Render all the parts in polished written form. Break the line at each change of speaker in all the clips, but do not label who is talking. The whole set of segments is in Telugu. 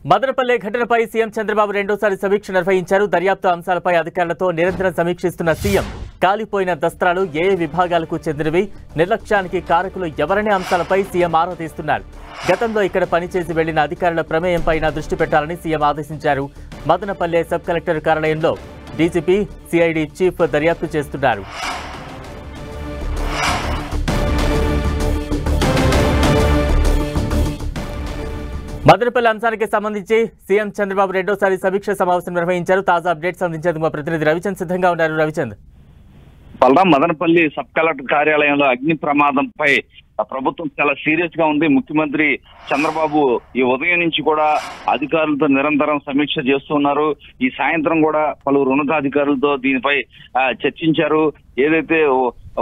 మదనపల్లె ఘటనపై సీఎం చంద్రబాబు రెండోసారి సమీక్ష నిర్వహించారు. దర్యాప్తు అంశాలపై అధికారులతో నిరంతరం సమీక్షిస్తున్న సీఎం కాలిపోయిన దస్త్రాలు ఏ విభాగాలకు చెందినవి, నిర్లక్ష్యానికి కారకులు ఎవరనే అంశాలపై సీఎం ఆరా తీస్తున్నారు. గతంలో ఇక్కడ పనిచేసి వెళ్లిన అధికారుల ప్రమేయంపైన దృష్టి పెట్టాలని సీఎం ఆదేశించారు. మదనపల్లె సబ్ కలెక్టర్ కార్యాలయంలో డీజీపీ, సిఐడి చీఫ్ దర్యాప్తు చేస్తున్నారు. మదనపల్లి అంశానికి సంబంధించి సీఎం చంద్రబాబు రెండోసారి సమీక్ష సమావేశం నిర్వహించారు. తాజా అప్డేట్స్ అందించేందుకు మా ప్రతినిధి రవిచంద్ సిద్ధంగా ఉన్నారు. రవిచంద్,
బలరాం, మదనపల్లి సబ్ కలెక్టర్ కార్యాలయంలో అగ్ని ప్రమాదంపై ప్రభుత్వం చాలా సీరియస్ గా ఉంది. ముఖ్యమంత్రి చంద్రబాబు ఈ ఉదయం నుంచి కూడా అధికారులతో నిరంతరం సమీక్ష చేస్తున్నారు. ఈ సాయంత్రం కూడా పలువురు ఉన్నతాధికారులతో దీనిపై చర్చించారు. ఏదైతే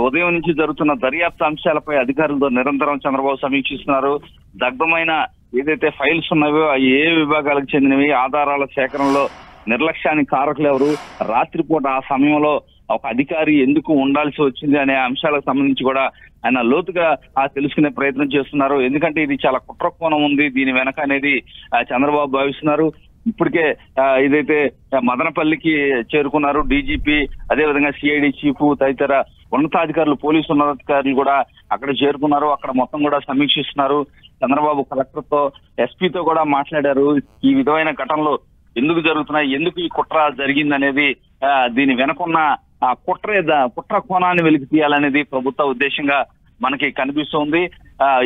ఉదయం నుంచి జరుగుతున్న దర్యాప్తు అంశాలపై అధికారులతో నిరంతరం చంద్రబాబు సమీక్షిస్తున్నారు. దగ్ధమైన ఏదైతే ఫైల్స్ ఉన్నాయో అవి ఏ విభాగాలకు చెందినవి, ఆధారాల సేకరణలో నిర్లక్ష్యానికి కారకులు ఎవరు, రాత్రిపూట ఆ సమయంలో ఒక అధికారి ఎందుకు ఉండాల్సి వచ్చింది అనే అంశాలకు సంబంధించి కూడా ఆయన లోతుగా తెలుసుకునే ప్రయత్నం చేస్తున్నారు. ఎందుకంటే ఇది చాలా కుట్ర కోణం ఉంది దీని వెనక అనేది చంద్రబాబు భావిస్తున్నారు. ఇప్పటికే ఏదైతే మదనపల్లికి చేరుకున్నారు డీజీపీ, అదేవిధంగా సిఐడి చీఫ్ తదితర ఉన్నతాధికారులు, పోలీసు ఉన్నతాధికారులు కూడా అక్కడ చేరుకున్నారు. అక్కడ మొత్తం కూడా సమీక్షిస్తున్నారు. చంద్రబాబు కలెక్టర్ తో, ఎస్పీతో కూడా మాట్లాడారు. ఈ విధమైన ఘటనలు ఎందుకు జరుగుతున్నాయి, ఎందుకు ఈ కుట్ర జరిగింది అనేది, దీని వెనకున్న కుట్ర కోణాన్ని వెలికి తీయాలనేది ప్రభుత్వ ఉద్దేశంగా మనకి కనిపిస్తోంది.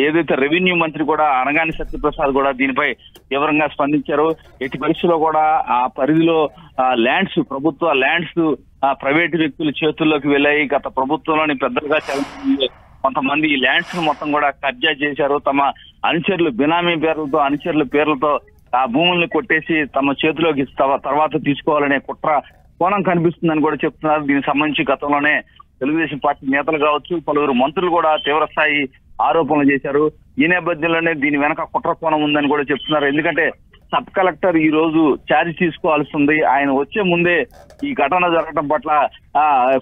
ఏదైతే రెవెన్యూ మంత్రి కూడా అనగాని సత్యప్రసాద్ కూడా దీనిపై తీవ్రంగా స్పందించారు. ఎట్టి పరిస్థితుల్లో కూడా ఆ పరిధిలో ల్యాండ్స్, ప్రభుత్వ ల్యాండ్స్ ప్రైవేటు వ్యక్తుల చేతుల్లోకి వెళ్ళాయి. గత ప్రభుత్వంలోని పెద్దలుగా కొంతమంది ఈ ల్యాండ్స్ ను మొత్తం కూడా కబ్జా చేశారు. తమ అనుచరులు, బినామీ పేర్లతో, అనుచరుల పేర్లతో ఆ భూముల్ని కొట్టేసి తమ చేతిలోకి తర్వాత తీసుకోవాలనే కుట్ర కోణం కనిపిస్తుందని కూడా చెప్తున్నారు. దీనికి సంబంధించి గతంలోనే తెలుగుదేశం పార్టీ నేతలు కావచ్చు, పలువురు మంత్రులు కూడా తీవ్రస్థాయి ఆరోపణలు చేశారు. ఈ నేపథ్యంలోనే దీని వెనక కుట్ర కోణం ఉందని కూడా చెప్తున్నారు. ఎందుకంటే సబ్ కలెక్టర్ ఈ రోజు ఛార్జ్ తీసుకోవాల్సి ఉంది. ఆయన వచ్చే ముందే ఈ ఘటన జరగడం పట్ల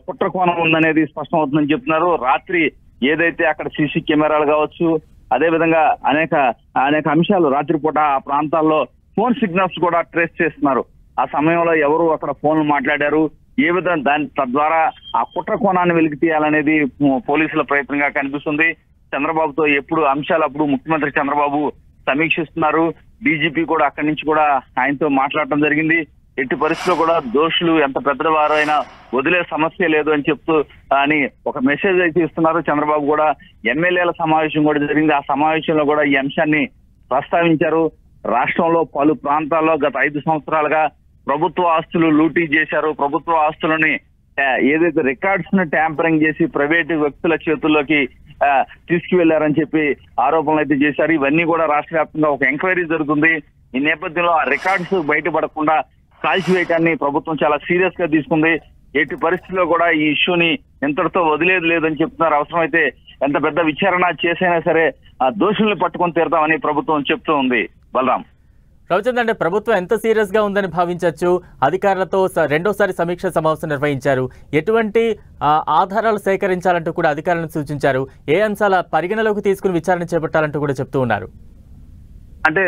కుట్ర కోణం ఉందనేది స్పష్టం అవుతుందని చెప్తున్నారు. రాత్రి ఏదైతే అక్కడ సీసీ కెమెరాలు కావచ్చు, అదే విధంగా అనేక అంశాలు రాత్రిపూట ఆ ప్రాంతాల్లో ఫోన్ సిగ్నల్స్ కూడా ట్రేస్ చేస్తున్నారు. ఆ సమయంలో ఎవరు అక్కడ ఫోన్లు మాట్లాడారు, ఏ విధంగా తద్వారా ఆ కుట్ర కోణాన్ని వెలికి తీయాలనేది పోలీసుల ప్రయత్నంగా కనిపిస్తుంది. చంద్రబాబుతో ఎప్పుడు అంశాలప్పుడు ముఖ్యమంత్రి చంద్రబాబు సమీక్షిస్తున్నారు. డీజీపీ కూడా అక్కడి నుంచి కూడా ఆయనతో మాట్లాడటం జరిగింది. ఎట్టి పరిస్థితుల్లో కూడా దోషులు ఎంత పెద్దవారైనా వదిలే సమస్య లేదు అని చెప్తూ అని ఒక మెసేజ్ అయితే ఇస్తున్నారు. చంద్రబాబు కూడా ఎమ్మెల్యేల సమావేశం కూడా జరిగింది. ఆ సమావేశంలో కూడా ఈ అంశాన్ని ప్రస్తావించారు. రాష్ట్రంలో పలు ప్రాంతాల్లో గత 5 సంవత్సరాలుగా ప్రభుత్వ ఆస్తులు లూటీ చేశారు. ప్రభుత్వ ఆస్తులని ఏదైతే రికార్డ్స్ ను ట్యాంపరింగ్ చేసి ప్రైవేటు వ్యక్తుల చేతుల్లోకి తీసుకువెళ్లారని చెప్పి ఆరోపణలు అయితే చేశారు. ఇవన్నీ కూడా రాష్ట్ర వ్యాప్తంగా ఒక ఎంక్వైరీ జరుగుతుంది. ఈ నేపథ్యంలో ఆ రికార్డ్స్ బయటపడకుండా కాల్చివేయటాన్ని ప్రభుత్వం చాలా సీరియస్ గా తీసుకుంది. ఎట్టి పరిస్థితుల్లో కూడా ఈ ఇష్యూని ఎంతటితో వదిలేదు లేదని చెప్తున్నారు. అవసరమైతే ఎంత పెద్ద విచారణ చేసైనా సరే ఆ దోషుల్ని పట్టుకొని తీరుతామని ప్రభుత్వం చెప్తూ ఉంది. బలరాం,
రవిచంద్, అంటే ప్రభుత్వం ఎంత సీరియస్ గా ఉందని భావించవచ్చు? అధికారులతో రెండోసారి సమీక్ష సమావేశం నిర్వహించారు. ఎటువంటి ఆధారాలు సేకరించాలంటూ కూడా అధికారులను సూచించారు. ఏ అంశాల పరిగణలోకి తీసుకుని విచారణ చేపట్టాలంటూ కూడా చెప్తూ ఉన్నారు.
అంటే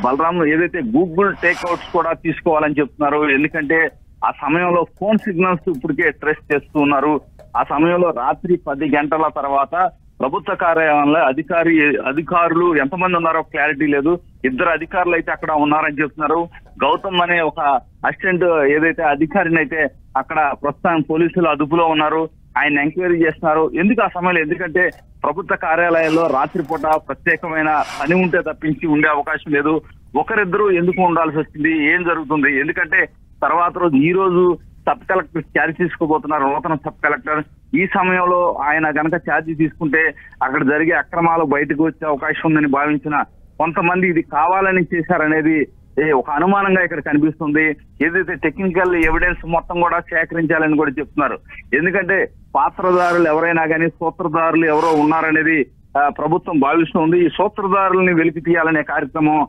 బలరాం, ఏదైతే గూగుల్ టేక్అవుట్స్ కూడా తీసుకోవాలని చెప్తున్నారు. ఎందుకంటే ఆ సమయంలో ఫోన్ సిగ్నల్స్ ఇప్పటికే ట్రేస్ చేస్తూ ఉన్నారు. ఆ సమయంలో రాత్రి 10 గంటల తర్వాత ప్రభుత్వ కార్యాలయంలో అధికారులు ఎంతమంది ఉన్నారో క్లారిటీ లేదు. 2 అధికారులు అయితే అక్కడ ఉన్నారని చెప్తున్నారు. గౌతమ్ అనే ఒక అసిస్టెంట్ ఏదైతే అధికారిని అయితే అక్కడ ప్రస్తుతం పోలీసులు అదుపులో ఉన్నారు. ఆయన ఎంక్వైరీ చేస్తున్నారు. ఎందుకు ఆ సమయంలో, ఎందుకంటే ప్రభుత్వ కార్యాలయాల్లో రాత్రిపూట ప్రత్యేకమైన పని ఉంటే తప్పించి ఉండే అవకాశం లేదు. ఒకరిద్దరు ఎందుకు ఉండాల్సి వచ్చింది, ఏం జరుగుతుంది? ఎందుకంటే తర్వాత రోజు ఈ రోజు సబ్ కలెక్టర్ ఛార్జ్ తీసుకోబోతున్నారు, నూతన సబ్ కలెక్టర్. ఈ సమయంలో ఆయన గనక ఛార్జ్ తీసుకుంటే అక్కడ జరిగే అక్రమాలు బయటకు వచ్చే అవకాశం ఉందని భావించిన కొంతమంది ఇది కావాలని చేశారనేది ఒక అనుమానంగా ఇక్కడ కనిపిస్తుంది. ఏదైతే టెక్నికల్ ఎవిడెన్స్ మొత్తం కూడా సేకరించాలని కూడా చెప్తున్నారు. ఎందుకంటే పాత్రదారులు ఎవరైనా కానీ సూత్రధారులు ఎవరో ఉన్నారనేది ప్రభుత్వం భావిస్తుంది. ఈ సూత్రధారుల్ని వెలికి తీయాలనే కార్యక్రమం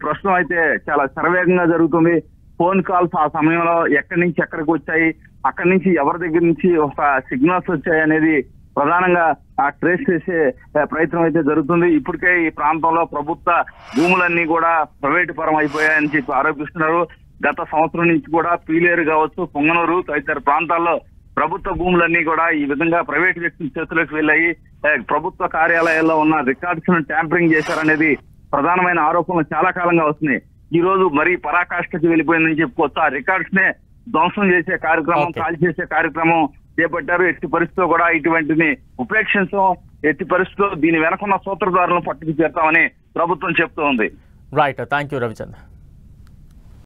ప్రస్తుతం అయితే చాలా శరవేగంగా జరుగుతుంది. ఫోన్ కాల్స్ ఆ సమయంలో ఎక్కడి నుంచి ఎక్కడికి వచ్చాయి, అక్కడి నుంచి ఎవరి దగ్గర నుంచి ఒక సిగ్నల్స్ వచ్చాయి అనేది ప్రధానంగా ట్రేస్ చేసే ప్రయత్నం అయితే జరుగుతుంది. ఇప్పటికే ఈ ప్రాంతంలో ప్రభుత్వ భూములన్నీ కూడా ప్రైవేటు పరం అయిపోయాయని చెప్పి ఆరోపిస్తున్నారు. గత సంవత్సరం నుంచి కూడా పీలేరు కావచ్చు, పొంగనూరు తదితర ప్రాంతాల్లో ప్రభుత్వ భూములన్నీ కూడా ఈ విధంగా ప్రైవేట్ వ్యక్తుల చేతులకు వెళ్ళాయి. ప్రభుత్వ కార్యాలయాల్లో ఉన్న రికార్డ్స్ ను ట్యాంపరింగ్ చేశారనేది ప్రధానమైన ఆరోపణలు చాలా కాలంగా వస్తున్నాయి. ఈ రోజు మరీ పరాకాష్ఠకి వెళ్ళిపోయిందని చెప్పుకోవచ్చు. ఆ రికార్డ్స్ నే ధ్వంసం చేసే కార్యక్రమం, కాల్ చేసే కార్యక్రమం చేపట్టారు. ఎట్టి పరిస్థితిలో కూడా ఇటువంటిని ఉపేక్షించడం, ఎట్టి పరిస్థితిలో దీని వెనకున్న సూత్రధారులను పట్టుకు చేస్తామని ప్రభుత్వం చెప్తోంది.
Right, thank you Ravichandra.